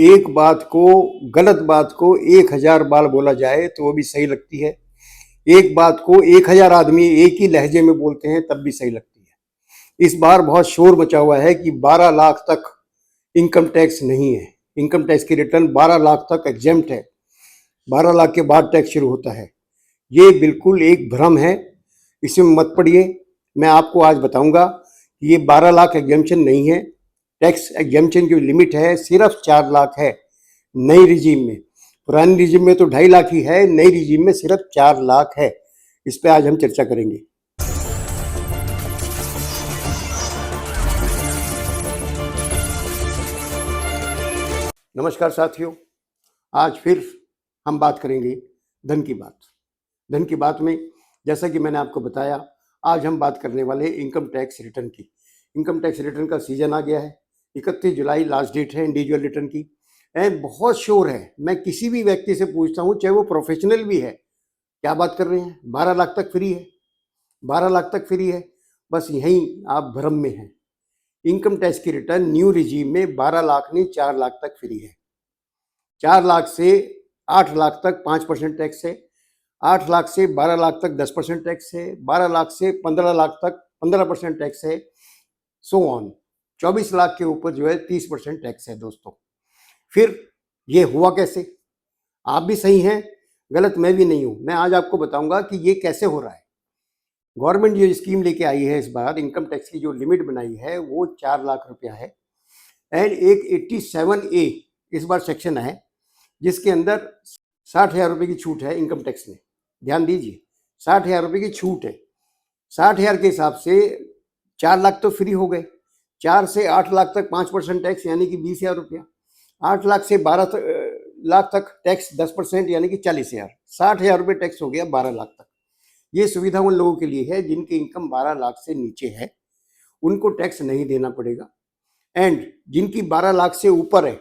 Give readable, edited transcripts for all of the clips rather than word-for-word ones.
एक बात को, गलत बात को 1000 बार बोला जाए तो वो भी सही लगती है। एक बात को 1000 आदमी एक ही लहजे में बोलते हैं तब भी सही लगती है। इस बार बहुत शोर मचा हुआ है कि 12 लाख तक इनकम टैक्स नहीं है। इनकम टैक्स की रिटर्न 12 लाख तक एग्जेम्प्ट है। 12 लाख के बाद टैक्स शुरू होता है। ये बिल्कुल एक भ्रम है, इसमें मत पड़िए। मैं आपको आज बताऊंगा कि ये 12 लाख एग्जेम्पशन नहीं है। टैक्स एग्जेम्पशन की लिमिट है सिर्फ 4 लाख है नई रिजीम में। पुरानी रिजीम में तो 2.5 लाख ही है, नई रिजीम में सिर्फ 4 लाख है। इस पे आज हम चर्चा करेंगे। नमस्कार साथियों, आज फिर हम बात करेंगे धन की बात। धन की बात में जैसा कि मैंने आपको बताया, आज हम बात करने वाले इनकम टैक्स रिटर्न की। इनकम टैक्स रिटर्न का सीजन आ गया है। 31 जुलाई लास्ट डेट है इंडिविजुअल रिटर्न की। एंड बहुत शोर है। मैं किसी भी व्यक्ति से पूछता हूँ, चाहे वो प्रोफेशनल भी है, क्या बात कर रहे हैं, 12 लाख तक फ्री है, 12 लाख तक फ्री है। बस यहीं आप भ्रम में हैं। इनकम टैक्स की रिटर्न न्यू रिजीम में 12 लाख नहीं 4 लाख तक फ्री है। 4 लाख से 8 लाख तक 5% टैक्स है। 8 लाख से 12 लाख तक 10% टैक्स है। 12 लाख से 15 लाख तक 15% टैक्स है। So on. 24 लाख के ऊपर जो है 30% टैक्स है दोस्तों। फिर ये हुआ कैसे? आप भी सही हैं, गलत मैं भी नहीं हूं। मैं आज आपको बताऊंगा कि ये कैसे हो रहा है। गवर्नमेंट जो स्कीम लेके आई है इस बार, इनकम टैक्स की जो लिमिट बनाई है वो 4 लाख रुपया है। एंड एक 87A इस बार सेक्शन है जिसके अंदर 60,000 रुपये की छूट है इनकम टैक्स में। ध्यान दीजिए, 60,000 रुपये की छूट है। 60,000 के हिसाब से 4 लाख तो फ्री हो गए। 4 से 8 लाख तक 5% टैक्स यानी कि 20,000 रुपया। 8 लाख से 12 लाख तक टैक्स 10% यानी कि 40,000। 60,000 रुपये टैक्स हो गया 12 लाख तक। ये सुविधा उन लोगों के लिए है जिनकी इनकम 12 लाख से नीचे है, उनको टैक्स नहीं देना पड़ेगा। एंड जिनकी 12 लाख से ऊपर है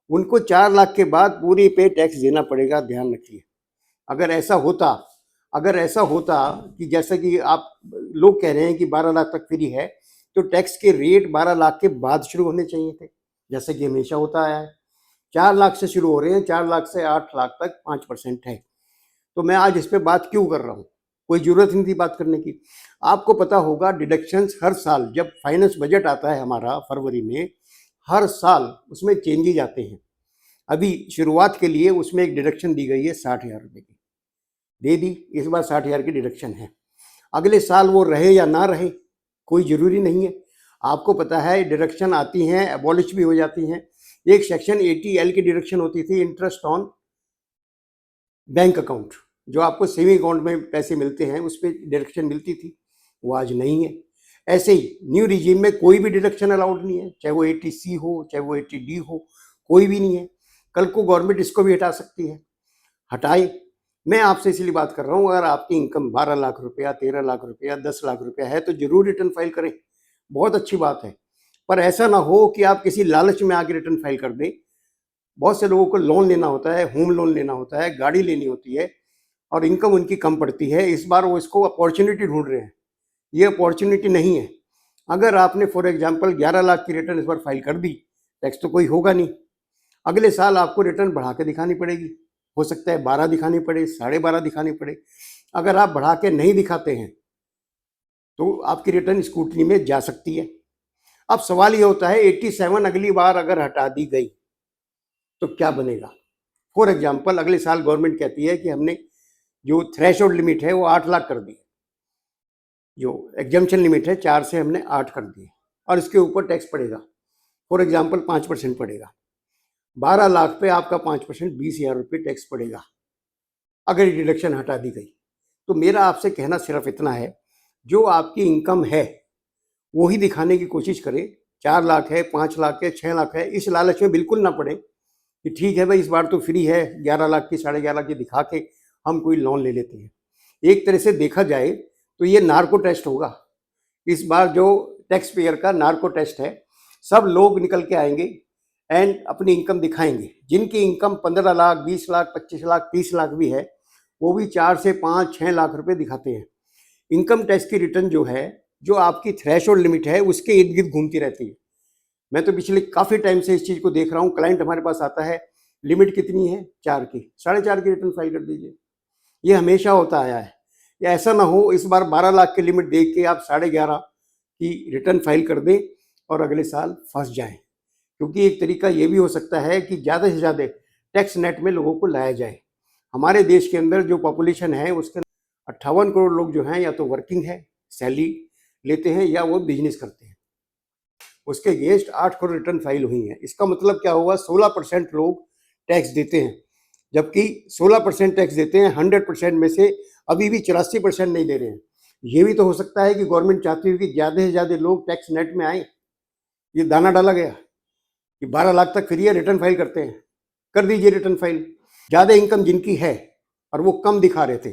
उनको 4 लाख के बाद पूरी पे टैक्स देना पड़ेगा। ध्यान रखिए, अगर ऐसा होता कि जैसा कि आप लोग कह रहे हैं कि 12 लाख तक फ्री है, तो टैक्स के रेट 12 लाख के बाद शुरू होने चाहिए थे, जैसे कि हमेशा होता आया है। 4 लाख से शुरू हो रहे हैं, 4 लाख से 8 लाख तक 5% है। तो मैं आज इस पे बात क्यों कर रहा हूँ? कोई जरूरत नहीं थी बात करने की। आपको पता होगा डिडक्शंस हर साल जब फाइनेंस बजट आता है हमारा फरवरी में, हर साल उसमें चेंजेज आते हैं। अभी शुरुआत के लिए उसमें एक डिडक्शन दी गई है 60,000 रुपये की, दे दी। इस बार 60,000 की डिडक्शन है। अगले साल वो रहे या ना रहे कोई ज़रूरी नहीं है। आपको पता है डिडक्शन आती हैं, एबॉलिश भी हो जाती हैं। एक सेक्शन 80L की डिडक्शन होती थी, इंटरेस्ट ऑन बैंक अकाउंट, जो आपको सेविंग अकाउंट में पैसे मिलते हैं उस पर डिडक्शन मिलती थी, वो आज नहीं है। ऐसे ही न्यू रिजीम में कोई भी डिडक्शन अलाउड नहीं है, चाहे वो 80C हो चाहे वो 80D हो, कोई भी नहीं है। कल को गवर्नमेंट इसको भी हटा सकती है, हटाए। मैं आपसे इसलिए बात कर रहा हूँ, अगर आपकी इनकम 12 लाख रुपया, 13 लाख रुपया, 10 लाख रुपया है तो जरूर रिटर्न फाइल करें, बहुत अच्छी बात है। पर ऐसा ना हो कि आप किसी लालच में आके रिटर्न फाइल कर दें। बहुत से लोगों को लोन लेना होता है, होम लोन लेना होता है, गाड़ी लेनी होती है और इनकम उनकी कम पड़ती है। इस बार वो इसको अपॉर्चुनिटी ढूंढ रहे हैं, ये अपॉर्चुनिटी नहीं है। अगर आपने फॉर एग्जांपल 11 लाख की रिटर्न इस बार फाइल कर दी, टैक्स तो कोई होगा नहीं। अगले साल आपको रिटर्न बढ़ा के दिखानी पड़ेगी। हो सकता है 12 दिखानी पड़े, 12.5 दिखानी पड़े। अगर आप बढ़ा के नहीं दिखाते हैं तो आपकी रिटर्न स्क्रूटनी में जा सकती है। अब सवाल ये होता है 87 अगली बार अगर हटा दी गई तो क्या बनेगा? फॉर एग्जाम्पल अगले साल गवर्नमेंट कहती है कि हमने जो थ्रेशोल्ड लिमिट है वो 8 लाख कर दी, जो एग्जम्पशन लिमिट है 4 से हमने 8 कर दी, और इसके ऊपर टैक्स पड़ेगा। फॉर एग्जाम्पल 5% पड़ेगा। 12 लाख पे आपका 5% 20,000 रुपये टैक्स पड़ेगा अगर ये डिडक्शन हटा दी गई। तो मेरा आपसे कहना सिर्फ इतना है, जो आपकी इनकम है वो ही दिखाने की कोशिश करें। 4 लाख है, 5 लाख है, 6 लाख है, इस लालच में बिल्कुल ना पड़े कि ठीक है भाई इस बार तो फ्री है, 11 लाख की 11.5 लाख की दिखा के हम कोई लोन ले लेते हैं। एक तरह से देखा जाए तो ये नार्को टेस्ट होगा। इस बार जो टैक्स पेयर का नार्को टेस्ट है, सब लोग निकल के आएंगे एंड अपनी इनकम दिखाएंगे। जिनकी इनकम 15 लाख, 20 लाख, 25 लाख, 30 लाख भी है, वो भी 4 से 5, 6 लाख रुपए दिखाते हैं। इनकम टैक्स की रिटर्न जो है, जो आपकी थ्रेशोल्ड लिमिट है उसके इर्द गिर्द घूमती रहती है। मैं तो पिछले काफ़ी टाइम से इस चीज़ को देख रहा हूँ। क्लाइंट हमारे पास आता है, लिमिट कितनी है 4 की, 4.5 की रिटर्न फाइल कर दीजिए। ये हमेशा होता आया है। या ऐसा ना हो इस बार 12 लाख की लिमिट देख के आप 11.5 की रिटर्न फाइल कर दें और अगले साल फंस जाएं। क्योंकि एक तरीका ये भी हो सकता है कि ज़्यादा से ज़्यादा टैक्स नेट में लोगों को लाया जाए। हमारे देश के अंदर जो पॉपुलेशन है उसके 58 करोड़ लोग जो हैं या तो वर्किंग है, सैलरी लेते हैं, या वो बिजनेस करते हैं। उसके अगेंस्ट 8 करोड़ रिटर्न फाइल हुई हैं। इसका मतलब क्या हुआ, 16% लोग टैक्स देते हैं, जबकि 16% टैक्स देते हैं 100% में से अभी भी 84% नहीं दे रहे हैं। ये भी तो हो सकता है कि गवर्नमेंट चाहती हो कि ज़्यादा से ज़्यादा लोग टैक्स नेट में आए। ये दाना डाला गया कि 12 लाख तक फ्री है, रिटर्न फाइल करते हैं, कर दीजिए रिटर्न फाइल। ज़्यादा इनकम जिनकी है और वो कम दिखा रहे थे,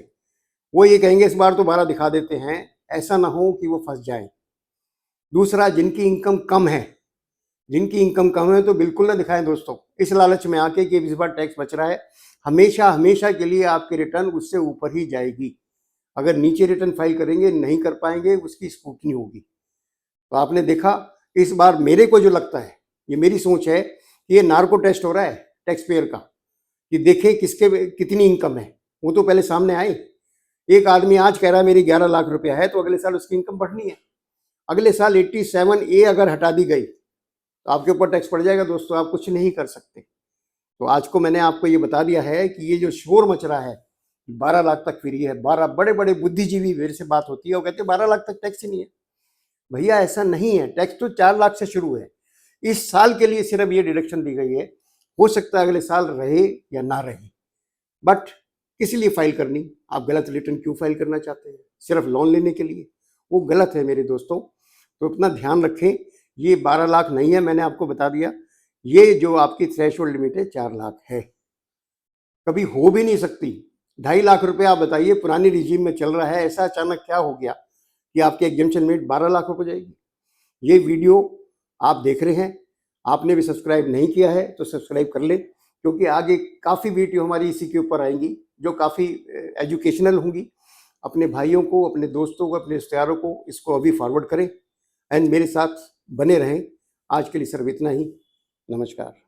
वो ये कहेंगे इस बार तो 12 दिखा देते हैं, ऐसा ना हो कि वो फंस जाए। दूसरा, जिनकी इनकम कम है, जिनकी इनकम कम है तो बिल्कुल ना दिखाएं दोस्तों, इस लालच में आके कि इस बार टैक्स बच रहा है। हमेशा हमेशा के लिए आपकी रिटर्न उससे ऊपर ही जाएगी। अगर नीचे रिटर्न फाइल करेंगे, नहीं कर पाएंगे, उसकी स्क्रूटनी होगी। तो आपने देखा इस बार, मेरे को जो लगता है, ये मेरी सोच है कि ये नार्को टेस्ट हो रहा है टैक्स पेयर का, कि देखें किसके कितनी इनकम है, वो तो पहले सामने आए। एक आदमी आज कह रहा है मेरी 11 लाख रुपया है, तो अगले साल उसकी इनकम बढ़नी है। अगले साल 87A अगर हटा दी गई तो आपके ऊपर टैक्स पड़ जाएगा दोस्तों, आप कुछ नहीं कर सकते। तो आज को मैंने आपको ये बता दिया है कि ये जो शोर मच रहा है 12 लाख तक फ्री है, 12 बड़े बड़े बुद्धिजीवी मेरे से बात होती है, वो कहते हैं 12 लाख तक टैक्स ही नहीं है। भैया ऐसा नहीं है, टैक्स तो 4 लाख से शुरू है। इस साल के लिए सिर्फ ये डिडक्शन दी गई है, हो सकता है अगले साल रहे या ना रहे, बट किस लिए फाइल करनी? आप गलत रिटर्न क्यों फाइल करना चाहते हैं? सिर्फ लोन लेने के लिए? वो गलत है मेरे दोस्तों। तो अपना ध्यान रखें, ये 12 लाख नहीं है, मैंने आपको बता दिया। ये जो आपकी थ्रेशोल्ड लिमिट है 4 लाख है, कभी हो भी नहीं सकती। 2.5 लाख रुपए आप बताइए पुरानी रिजीम में चल रहा है, ऐसा अचानक क्या हो गया कि आपकी एग्जेम्पशन लिमिट 12 लाख हो जाएगी? ये वीडियो आप देख रहे हैं, आपने भी सब्सक्राइब नहीं किया है तो सब्सक्राइब कर लें, क्योंकि आगे काफ़ी वीडियो हमारी इसी के ऊपर आएंगी जो काफ़ी एजुकेशनल होंगी। अपने भाइयों को, अपने दोस्तों को, अपने रिश्तेदारों को इसको अभी फॉरवर्ड करें एंड मेरे साथ बने रहें। आज के लिए सिर्फ इतना ही। नमस्कार।